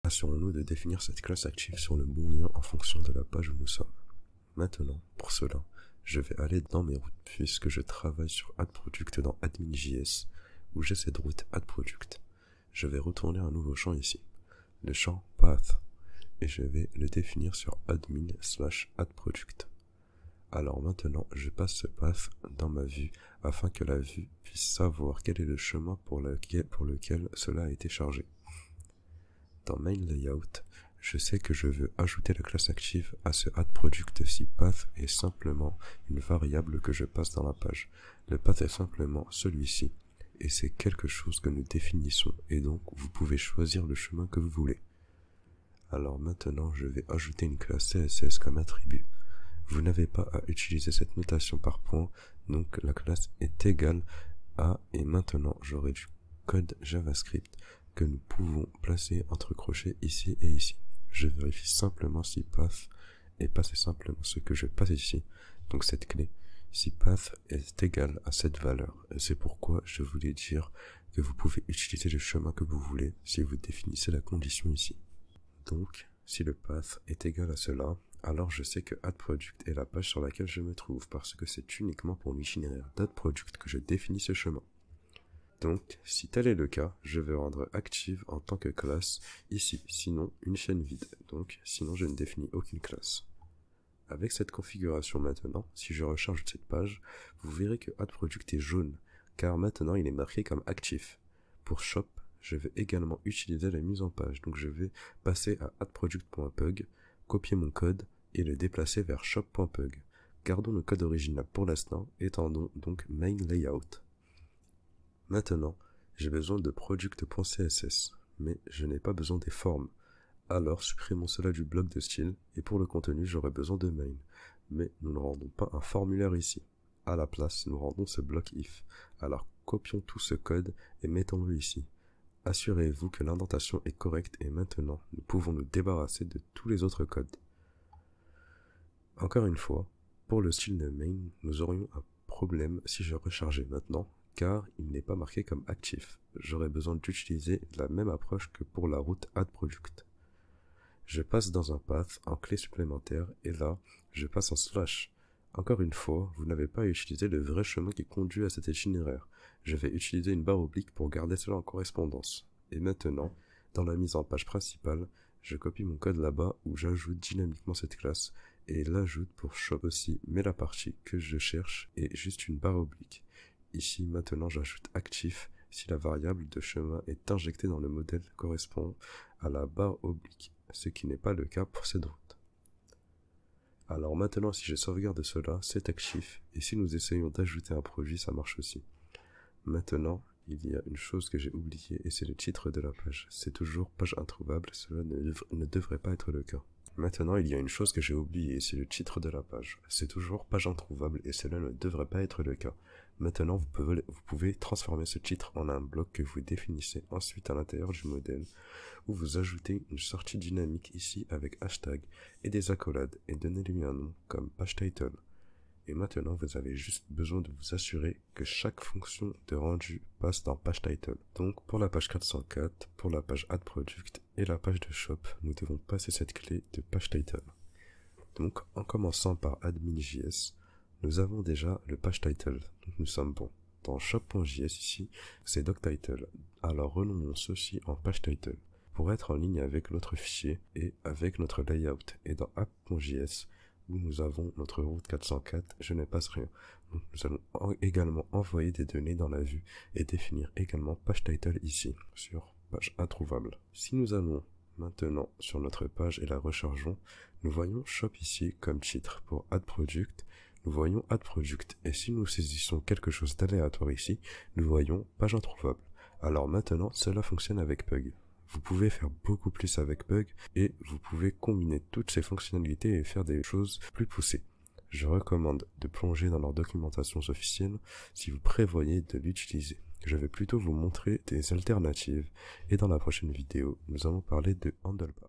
Assurons-nous de définir cette classe active sur le bon lien en fonction de la page où nous sommes. Maintenant, pour cela, je vais aller dans mes routes puisque je travaille sur AddProduct dans admin.js où j'ai cette route AddProduct. Je vais retourner un nouveau champ ici, le champ Path, et je vais le définir sur admin/AddProduct. Alors maintenant, je passe ce path dans ma vue afin que la vue puisse savoir quel est le chemin pour lequel cela a été chargé. Dans main layout, je sais que je veux ajouter la classe active à ce AddProduct si path est simplement une variable que je passe dans la page. Le path est simplement celui-ci et c'est quelque chose que nous définissons et donc vous pouvez choisir le chemin que vous voulez. Alors maintenant, je vais ajouter une classe CSS comme attribut. Vous n'avez pas à utiliser cette notation par point, donc la classe est égale à, et maintenant j'aurai du code JavaScript que nous pouvons placer entre crochets ici et ici. Je vérifie simplement si path est passé simplement ce que je passe ici, donc cette clé, si path est égal à cette valeur. Et c'est pourquoi je voulais dire que vous pouvez utiliser le chemin que vous voulez si vous définissez la condition ici. Donc, si le path est égal à cela, alors je sais que AddProduct est la page sur laquelle je me trouve parce que c'est uniquement pour l'itinéraire d'AddProduct que je définis ce chemin. Donc, si tel est le cas, je vais rendre active en tant que classe ici, sinon une chaîne vide, donc sinon je ne définis aucune classe. Avec cette configuration maintenant, si je recharge cette page, vous verrez que AddProduct est jaune, car maintenant il est marqué comme actif. Pour shop, je vais également utiliser la mise en page, donc je vais passer à addProduct.pug, copier mon code et le déplacer vers shop.pug. Gardons le code original pour l'instant, étendons donc main layout. Maintenant, j'ai besoin de product.css, mais je n'ai pas besoin des formes. Alors supprimons cela du bloc de style, et pour le contenu j'aurai besoin de main. Mais nous ne rendons pas un formulaire ici. À la place, nous rendons ce bloc if. Alors copions tout ce code et mettons-le ici. Assurez-vous que l'indentation est correcte et maintenant, nous pouvons nous débarrasser de tous les autres codes. Encore une fois, pour le style de main, nous aurions un problème si je rechargeais maintenant, car il n'est pas marqué comme actif. J'aurais besoin d'utiliser la même approche que pour la route AddProduct. Je passe dans un path en clé supplémentaire et là, je passe en slash. Encore une fois, vous n'avez pas à utiliser le vrai chemin qui conduit à cet itinéraire. Je vais utiliser une barre oblique pour garder cela en correspondance. Et maintenant, dans la mise en page principale, je copie mon code là-bas où j'ajoute dynamiquement cette classe et l'ajoute pour shop aussi, mais la partie que je cherche est juste une barre oblique. Ici, maintenant, j'ajoute actif si la variable de chemin est injectée dans le modèle correspond à la barre oblique, ce qui n'est pas le cas pour cette route. Alors maintenant, si je sauvegarde cela, c'est actif, et si nous essayons d'ajouter un produit, ça marche aussi. Maintenant, il y a une chose que j'ai oubliée, et c'est le titre de la page. C'est toujours page introuvable, cela ne devrait pas être le cas. Maintenant, il y a une chose que j'ai oubliée, c'est le titre de la page. C'est toujours page introuvable, et cela ne devrait pas être le cas. Maintenant, vous pouvez transformer ce titre en un bloc que vous définissez ensuite à l'intérieur du modèle, où vous ajoutez une sortie dynamique ici avec hashtag et des accolades, et donnez-lui un nom comme page title. Et maintenant, vous avez juste besoin de vous assurer que chaque fonction de rendu passe dans page title. Donc, pour la page 404, pour la page AddProduct et la page de shop, nous devons passer cette clé de page title. Donc, en commençant par admin.js, nous avons déjà le page title, donc nous sommes bons. Dans shop.js ici, c'est doctitle. Alors, renommons ceci en page title pour être en ligne avec notre fichier et avec notre layout. Et dans app.js, où nous avons notre route 404, je ne passe rien. Donc nous allons également envoyer des données dans la vue et définir également page title ici, sur page introuvable. Si nous allons maintenant sur notre page et la rechargeons, nous voyons shop ici comme titre. Pour AddProduct, nous voyons AddProduct. Et si nous saisissons quelque chose d'aléatoire ici, nous voyons page introuvable. Alors maintenant, cela fonctionne avec Pug. Vous pouvez faire beaucoup plus avec Pug et vous pouvez combiner toutes ces fonctionnalités et faire des choses plus poussées. Je recommande de plonger dans leurs documentations officielles si vous prévoyez de l'utiliser. Je vais plutôt vous montrer des alternatives et dans la prochaine vidéo, nous allons parler de Handlebar.